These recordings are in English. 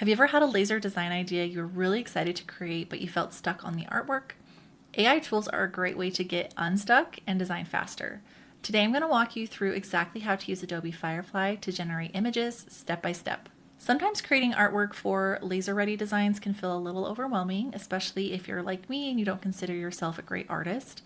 Have you ever had a laser design idea you were really excited to create, but you felt stuck on the artwork? AI tools are a great way to get unstuck and design faster. Today I'm going to walk you through exactly how to use Adobe Firefly to generate images step by step. Sometimes creating artwork for laser-ready designs can feel a little overwhelming, especially if you're like me and you don't consider yourself a great artist.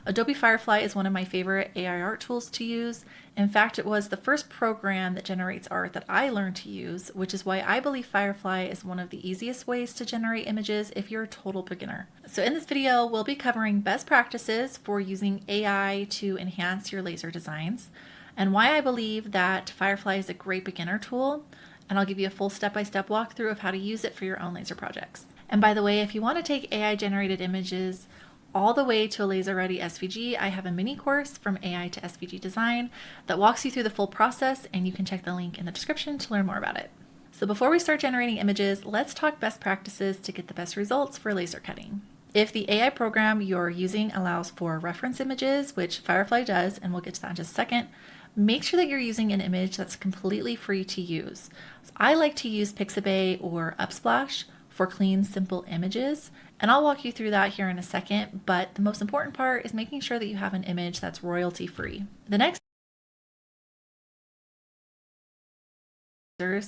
Adobe Firefly is one of my favorite AI art tools to use. In fact, it was the first program that generates art that I learned to use, which is why I believe Firefly is one of the easiest ways to generate images if you're a total beginner. So in this video, we'll be covering best practices for using AI to enhance your laser designs, and why I believe that Firefly is a great beginner tool, and I'll give you a full step-by-step walkthrough of how to use it for your own laser projects. And by the way, if you want to take AI generated images all the way to a laser-ready SVG, I have a mini course from AI to SVG design that walks you through the full process, and you can check the link in the description to learn more about it. So before we start generating images, let's talk best practices to get the best results for laser cutting. If the AI program you're using allows for reference images, which Firefly does, and we'll get to that in just a second, make sure that you're using an image that's completely free to use. So I like to use Pixabay or Upsplash for clean, simple images, and I'll walk you through that here in a second, but the most important part is making sure that you have an image that's royalty free. The next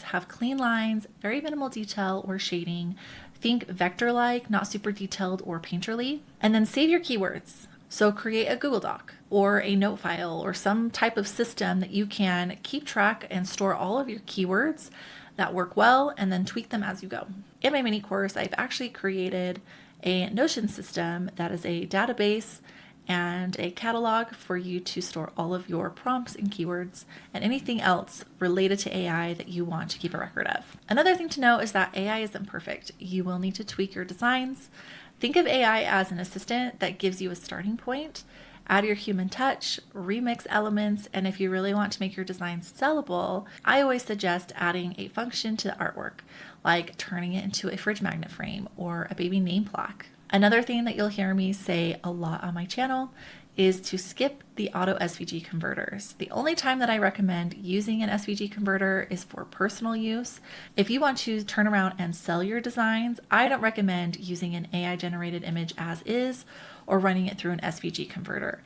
have clean lines, very minimal detail or shading. Think vector-like, not super detailed or painterly. And then save your keywords. So create a Google Doc or a note file or some type of system that you can keep track and store all of your keywords that work well, and then tweak them as you go. In my mini course, I've actually created a Notion system that is a database and a catalog for you to store all of your prompts and keywords and anything else related to AI that you want to keep a record of. Another thing to know is that AI isn't perfect. You will need to tweak your designs. Think of AI as an assistant that gives you a starting point. Add your human touch, remix elements, and if you really want to make your design sellable, I always suggest adding a function to the artwork, like turning it into a fridge magnet frame or a baby name plaque. Another thing that you'll hear me say a lot on my channel is to skip the auto SVG converters. The only time that I recommend using an SVG converter is for personal use. If you want to turn around and sell your designs, I don't recommend using an AI generated image as is or running it through an SVG converter.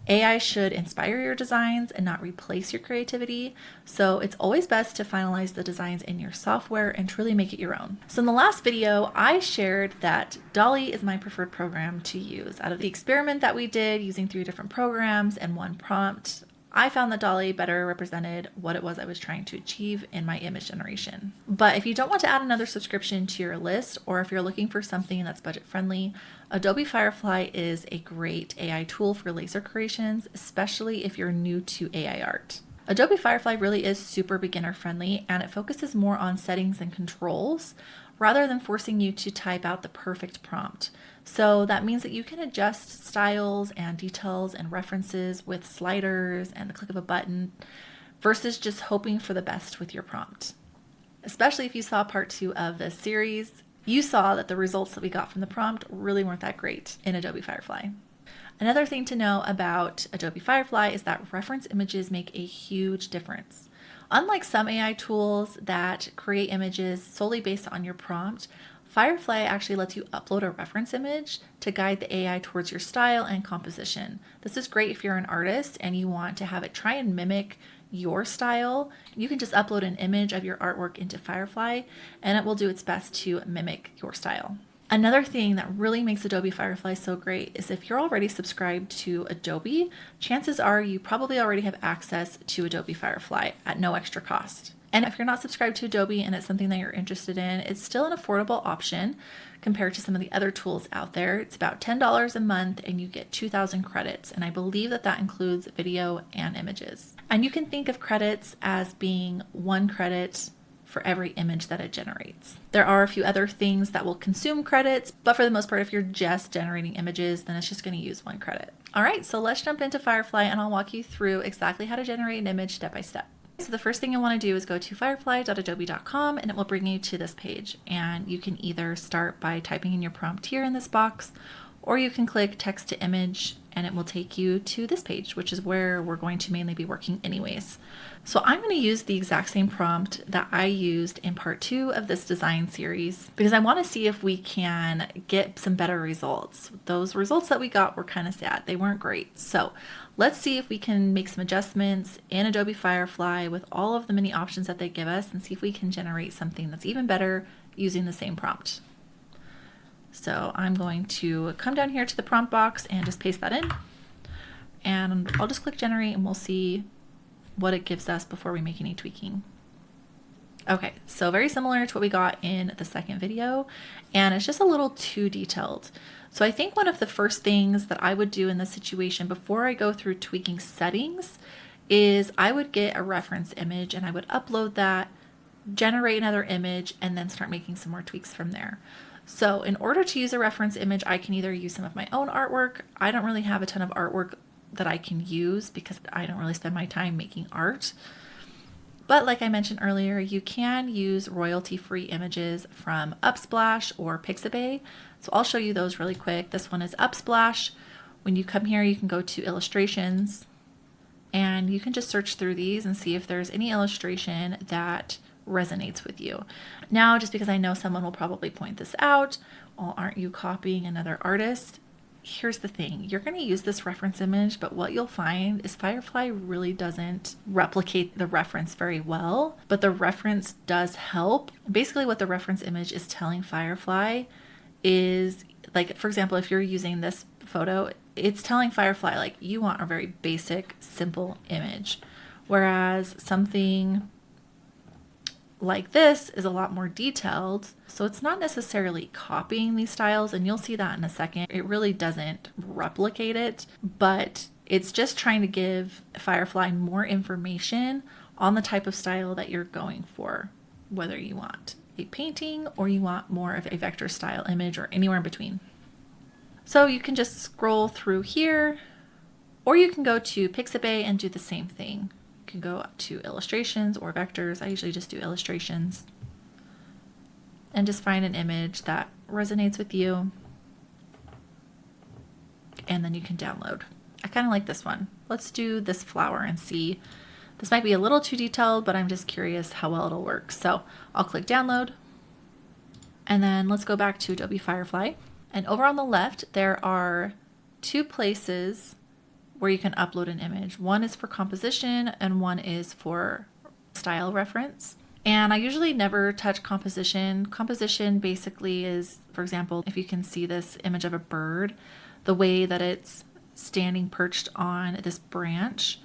AI should inspire your designs and not replace your creativity, so it's always best to finalize the designs in your software and truly make it your own. So in the last video, I shared that DALL-E is my preferred program to use. Out of the experiment that we did using 3 different programs and 1 prompt, I found that DALL-E better represented what it was I was trying to achieve in my image generation. But if you don't want to add another subscription to your list, or if you're looking for something that's budget friendly, Adobe Firefly is a great AI tool for laser creations, especially if you're new to AI art. Adobe Firefly really is super beginner friendly, and it focuses more on settings and controls rather than forcing you to type out the perfect prompt. So that means that you can adjust styles and details and references with sliders and the click of a button versus just hoping for the best with your prompt. Especially if you saw part 2 of this series, you saw that the results that we got from the prompt really weren't that great in Adobe Firefly. Another thing to know about Adobe Firefly is that reference images make a huge difference. Unlike some AI tools that create images solely based on your prompt, Firefly actually lets you upload a reference image to guide the AI towards your style and composition. This is great if you're an artist and you want to have it try and mimic your style. You can just upload an image of your artwork into Firefly and it will do its best to mimic your style. Another thing that really makes Adobe Firefly so great is if you're already subscribed to Adobe, chances are you probably already have access to Adobe Firefly at no extra cost. And if you're not subscribed to Adobe and it's something that you're interested in, it's still an affordable option compared to some of the other tools out there. It's about $10 a month and you get 2,000 credits. And I believe that that includes video and images. And you can think of credits as being 1 credit for every image that it generates. There are a few other things that will consume credits, but for the most part, if you're just generating images, then it's just going to use 1 credit. All right, so let's jump into Firefly and I'll walk you through exactly how to generate an image step by step. So the first thing you want to do is go to firefly.adobe.com and it will bring you to this page. And you can either start by typing in your prompt here in this box, or you can click text to image and it will take you to this page, which is where we're going to mainly be working anyways. So I'm going to use the exact same prompt that I used in part 2 of this design series because I want to see if we can get some better results. Those results that we got were kind of sad. They weren't great. So let's see if we can make some adjustments in Adobe Firefly with all of the many options that they give us and see if we can generate something that's even better using the same prompt. So I'm going to come down here to the prompt box and just paste that in. And I'll just click generate and we'll see what it gives us before we make any tweaking. Okay, so very similar to what we got in the second video, and it's just a little too detailed. So I think one of the first things that I would do in this situation before I go through tweaking settings is I would get a reference image and I would upload that, generate another image, and then start making some more tweaks from there. So in order to use a reference image, I can either use some of my own artwork. I don't really have a ton of artwork that I can use because I don't really spend my time making art. But like I mentioned earlier, you can use royalty-free images from Unsplash or Pixabay. So I'll show you those really quick. This one is Unsplash. When you come here, you can go to illustrations and you can just search through these and see if there's any illustration that resonates with you. Now, just because I know someone will probably point this out, well, aren't you copying another artist? Here's the thing, you're going to use this reference image, but what you'll find is Firefly really doesn't replicate the reference very well, but the reference does help. Basically what the reference image is telling Firefly is, like, for example, if you're using this photo, it's telling Firefly, like, you want a very basic, simple image, whereas something like this is a lot more detailed. So it's not necessarily copying these styles, and you'll see that in a second. It really doesn't replicate it, but it's just trying to give Firefly more information on the type of style that you're going for, whether you want a painting or you want more of a vector style image or anywhere in between. So you can just scroll through here, or you can go to Pixabay and do the same thing. You can go to illustrations or vectors. I usually just do illustrations and just find an image that resonates with you, and then you can download. I kind of like this one. Let's do this flower and see. This might be a little too detailed, but I'm just curious how well it'll work. So I'll click download, and then let's go back to Adobe Firefly. And over on the left, there are two places where you can upload an image. One is for composition and one is for style reference. And I usually never touch composition. Composition basically is, for example, if you can see this image of a bird, the way that it's standing perched on this branch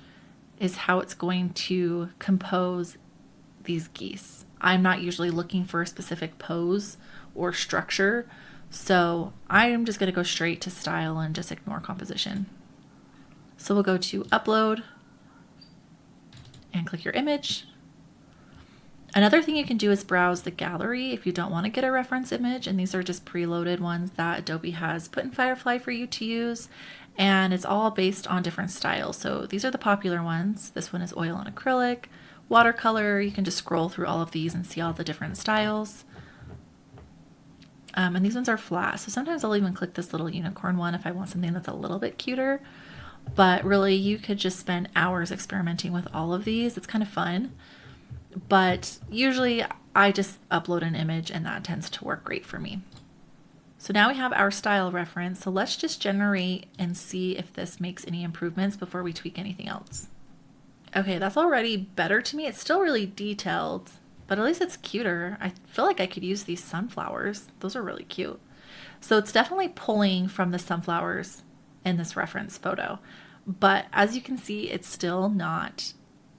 is how it's going to compose these geese. I'm not usually looking for a specific pose or structure, so I'm just going to go straight to style and just ignore composition. So we'll go to upload and click your image. Another thing you can do is browse the gallery if you don't want to get a reference image, and these are just preloaded ones that Adobe has put in Firefly for you to use, and it's all based on different styles. So these are the popular ones. This one is oil and acrylic, watercolor. You can just scroll through all of these and see all the different styles. And these ones are flat, so sometimes I'll even click this little unicorn one if I want something that's a little bit cuter. But really, you could just spend hours experimenting with all of these. It's kind of fun. But usually I just upload an image and that tends to work great for me. So now we have our style reference. So let's just generate and see if this makes any improvements before we tweak anything else. Okay, that's already better to me. It's still really detailed, but at least it's cuter. I feel like I could use these sunflowers. Those are really cute. So it's definitely pulling from the sunflowers in this reference photo, but as you can see, it's still not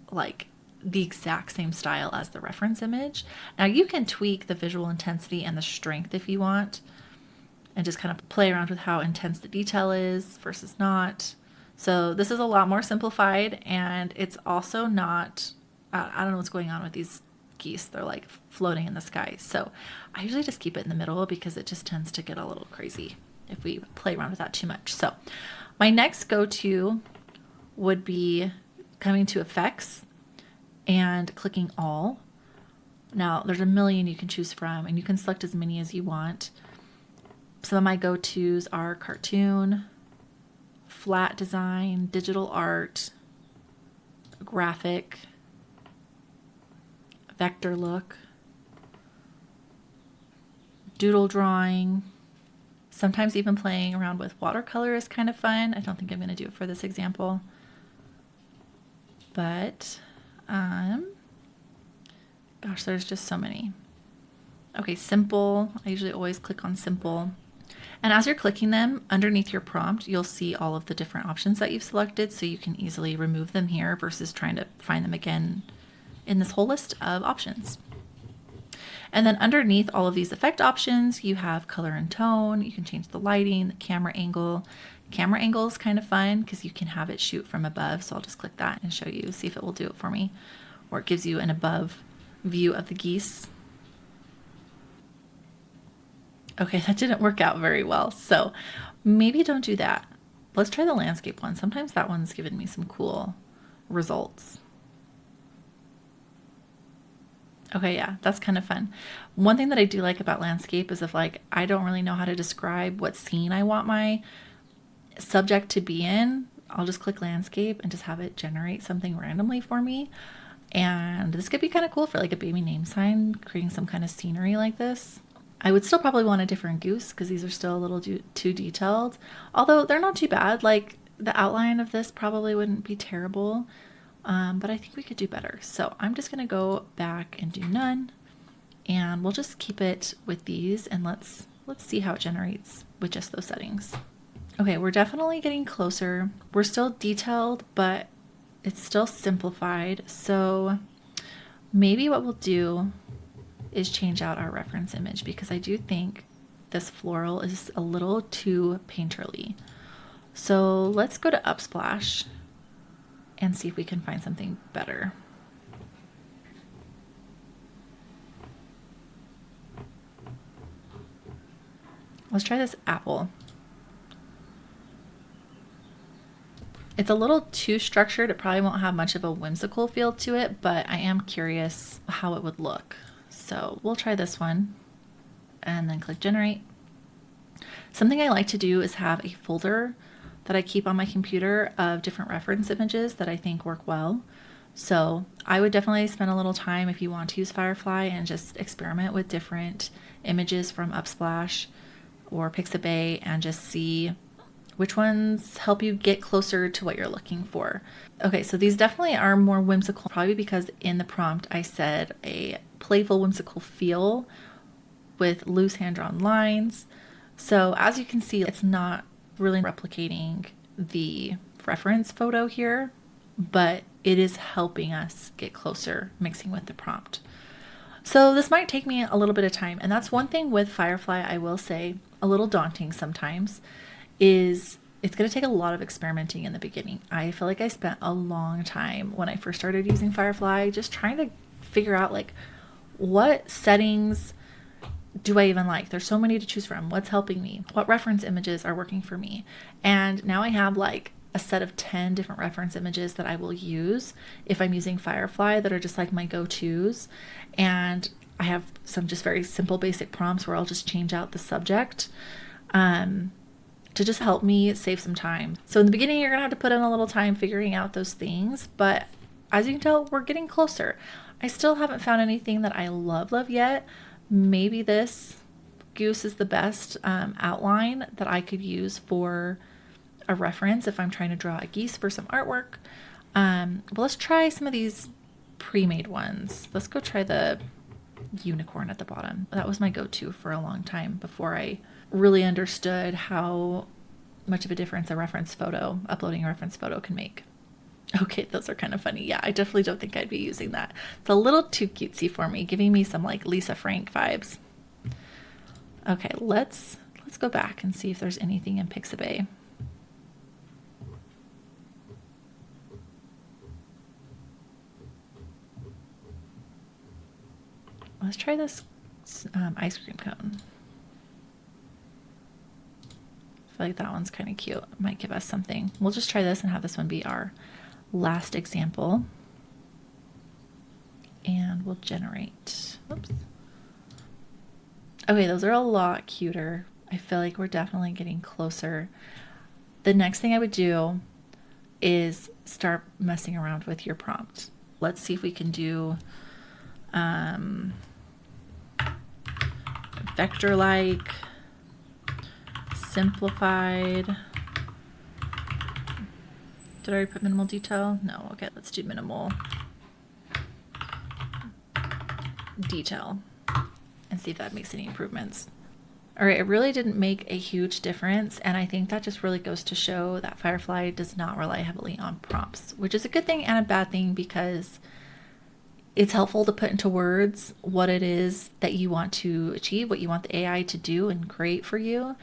like the exact same style as the reference image. Now you can tweak the visual intensity and the strength if you want, and just kind of play around with how intense the detail is versus not. So this is a lot more simplified, and it's also not, I don't know what's going on with these geese. They're like floating in the sky. So I usually just keep it in the middle because it just tends to get a little crazy if we play around with that too much. So my next go-to would be coming to effects and clicking all. Now there's a million you can choose from, and you can select as many as you want. Some of my go-tos are cartoon, flat design, digital art, graphic, vector look, doodle drawing. Sometimes even playing around with watercolor is kind of fun. I don't think I'm going to do it for this example. But, gosh, there's just so many. Okay, simple. I usually always click on simple. And as you're clicking them, underneath your prompt, you'll see all of the different options that you've selected, so you can easily remove them here versus trying to find them again in this whole list of options. And then underneath all of these effect options, you have color and tone. You can change the lighting, the camera angle. Camera angle is kind of fun because you can have it shoot from above. So I'll just click that and show you, see if it will do it for me. Or it gives you an above view of the geese. Okay, that didn't work out very well. So maybe don't do that. Let's try the landscape one. Sometimes that one's given me some cool results. Okay, yeah, that's kind of fun. One thing that I do like about landscape is if like I don't really know how to describe what scene I want my subject to be in, I'll just click landscape and just have it generate something randomly for me. And this could be kind of cool for like a baby name sign, creating some kind of scenery like this. I would still probably want a different goose because these are still a little too detailed, although they're not too bad. Like the outline of this probably wouldn't be terrible. But I think we could do better. So I'm just going to go back and do none, and we'll just keep it with these, and let's see how it generates with just those settings. Okay, we're definitely getting closer. We're still detailed, but it's still simplified. So maybe what we'll do is change out our reference image because I do think this floral is a little too painterly. So let's go to Upsplash and see if we can find something better. Let's try this apple. It's a little too structured. It probably won't have much of a whimsical feel to it, but I am curious how it would look. So we'll try this one and then click generate. Something I like to do is have a folder that I keep on my computer of different reference images that I think work well. So I would definitely spend a little time if you want to use Firefly and just experiment with different images from Upsplash or Pixabay and just see which ones help you get closer to what you're looking for. Okay, so these definitely are more whimsical, probably because in the prompt I said a playful, whimsical feel with loose hand-drawn lines. So as you can see, it's not really replicating the reference photo here, but it is helping us get closer mixing with the prompt. So this might take me a little bit of time, and that's one thing with Firefly I will say a little daunting sometimes is it's going to take a lot of experimenting in the beginning. I feel like I spent a long time when I first started using Firefly just trying to figure out like what settings do I even like? There's so many to choose from. What's helping me? What reference images are working for me? And now I have like a set of 10 different reference images that I will use if I'm using Firefly that are just like my go-tos. And I have some just very simple basic prompts where I'll just change out the subject to just help me save some time. So in the beginning, you're gonna have to put in a little time figuring out those things, but as you can tell, we're getting closer. I still haven't found anything that I love yet. Maybe this goose is the best outline that I could use for a reference if I'm trying to draw a geese for some artwork. But let's try some of these pre-made ones. Let's go try the unicorn at the bottom. That was my go-to for a long time before I really understood how much of a difference uploading a reference photo can make. Okay, those are kind of funny. Yeah, I definitely don't think I'd be using that. It's a little too cutesy for me, giving me some like Lisa Frank vibes. Okay, let's go back and see if there's anything in Pixabay. Let's try this ice cream cone. I feel like that one's kind of cute. It might give us something. We'll just try this and have this one be our last example. And we'll generate. Oops. Okay, those are a lot cuter. I feel like we're definitely getting closer. The next thing I would do is start messing around with your prompt. Let's see if we can do vector-like, simplified. Did I already put minimal detail? No. Okay, let's do minimal detail and see if that makes any improvements. All right, it really didn't make a huge difference, and I think that just really goes to show that Firefly does not rely heavily on prompts, which is a good thing and a bad thing, because it's helpful to put into words what it is that you want to achieve, what you want the AI to do and create for you.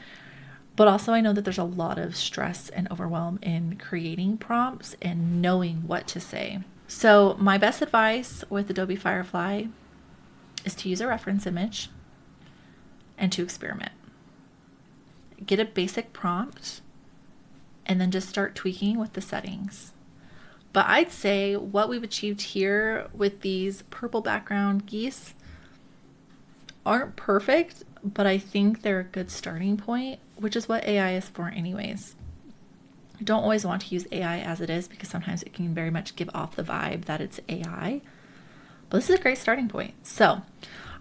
But also, I know that there's a lot of stress and overwhelm in creating prompts and knowing what to say. So my best advice with Adobe Firefly is to use a reference image and to experiment. Get a basic prompt and then just start tweaking with the settings. But I'd say what we've achieved here with these purple background geese aren't perfect, but I think they're a good starting point, which is what AI is for anyways. You don't always want to use AI as it is, because sometimes it can very much give off the vibe that it's AI. But this is a great starting point. So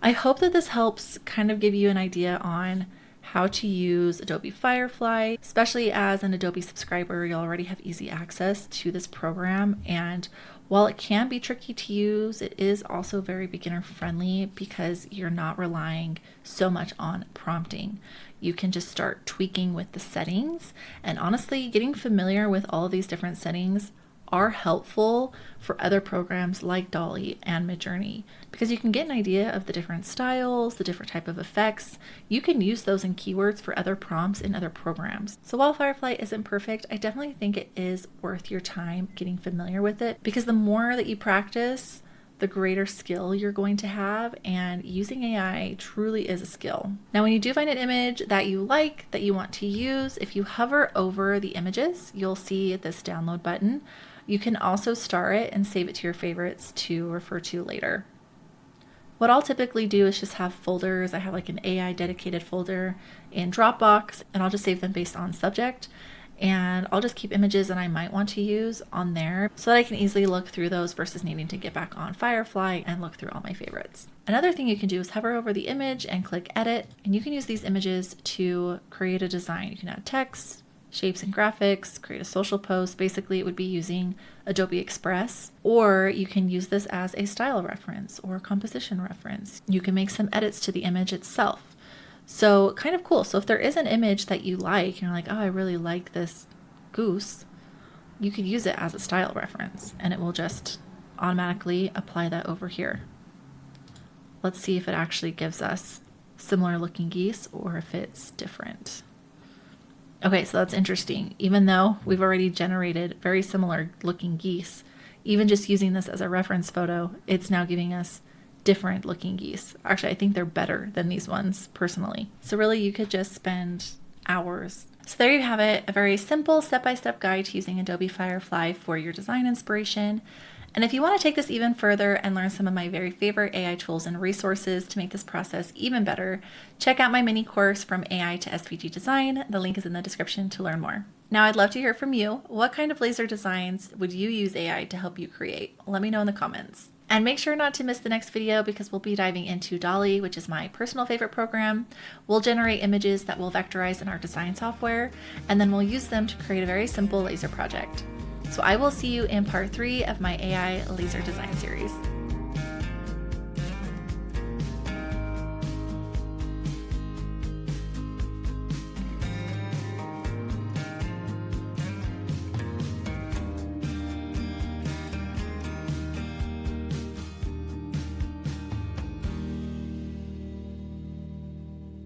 I hope that this helps kind of give you an idea on how to use Adobe Firefly. Especially as an Adobe subscriber, you already have easy access to this program. And while it can be tricky to use, it is also very beginner friendly because you're not relying so much on prompting. You can just start tweaking with the settings. And honestly, getting familiar with all of these different settings are helpful for other programs like DALL-E and Midjourney, because you can get an idea of the different styles, the different type of effects. You can use those in keywords for other prompts in other programs. So while Firefly isn't perfect, I definitely think it is worth your time getting familiar with it, because the more that you practice, the greater skill you're going to have, and using AI truly is a skill. Now, when you do find an image that you like, that you want to use, if you hover over the images, you'll see this download button. You can also star it and save it to your favorites to refer to later. What I'll typically do is just have folders. I have like an AI dedicated folder in Dropbox, and I'll just save them based on subject. And I'll just keep images that I might want to use on there so that I can easily look through those versus needing to get back on Firefly and look through all my favorites. Another thing you can do is hover over the image and click edit, and you can use these images to create a design. You can add text, shapes and graphics, create a social post. Basically, it would be using Adobe Express, or you can use this as a style reference or a composition reference. You can make some edits to the image itself. So kind of cool. So if there is an image that you like, and you're like, oh, I really like this goose, you could use it as a style reference, and it will just automatically apply that over here. Let's see if it actually gives us similar looking geese or if it's different. Okay, so that's interesting. Even though we've already generated very similar looking geese, even just using this as a reference photo, it's now giving us different looking geese. Actually, I think they're better than these ones personally. So really, you could just spend hours. So there you have it, a very simple step-by-step guide to using Adobe Firefly for your design inspiration. And if you want to take this even further and learn some of my very favorite AI tools and resources to make this process even better, check out my mini course From AI to SVG Design. The link is in the description to learn more. Now, I'd love to hear from you. What kind of laser designs would you use AI to help you create? Let me know in the comments. And make sure not to miss the next video, because we'll be diving into DALL-E, which is my personal favorite program. We'll generate images that we'll vectorize in our design software, and then we'll use them to create a very simple laser project. So I will see you in part 3 of my AI laser design series.